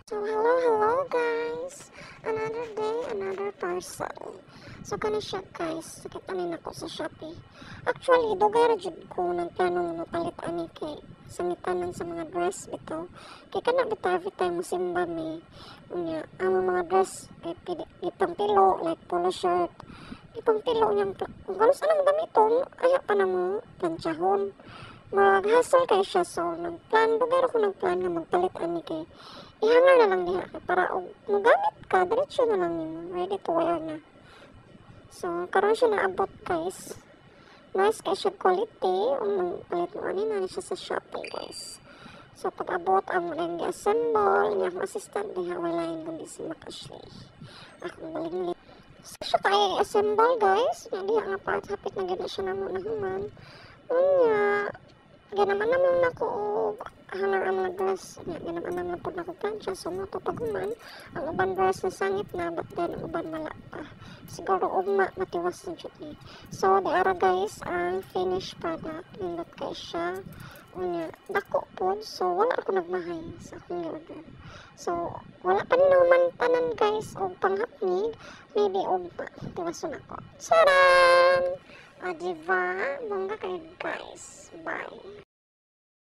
So, hello guys! Another day, another parcel. So, kani siya guys, nakitanin ako sa Shopee. Actually, dugay ra jud ko ng plano nga mapalit ani kay sangitanan sa mga dress bitaw. Kay kana bitaw every time mo simba mi. Unya, ang mga dress kay ipang pilo, like polo shirt. Ipang pilo niyang, galos anong gamiton, aya pa na mo, planchahon. Mag-hustle kay siya, so dugay ra ko ng plan nga magpalit ani kay ihangar na lang diha para og magamit ka diretso na lang nimo, ready to wear na. So karon siya naabot guys, nice kay siya quality. Palit mo ani na siya sa Shopee guys. So pag abot ang ring assemble niya akong assistant diha, wala yung kundi si Mac Ashley, akong baling. So siya tayo assemble guys, nga diha nga part hapit na gina siya na muna human. Unya ganaman naman ako halang ang mga dress, ganaman naman po na ko plancha. So mo to paguman ang uban dress na sangit na, but then ang uban mala pa, siguro ugma matiwas na dyan eh. So di ara guys ang finished product, nindot kay siya. Unya dako po, so wala ako nagmahay sa akong order. So wala pa naman tanan guys og panghapnig, maybe ugma tiwason ako. Charan! O diba? Bongga kayo guys. Bye!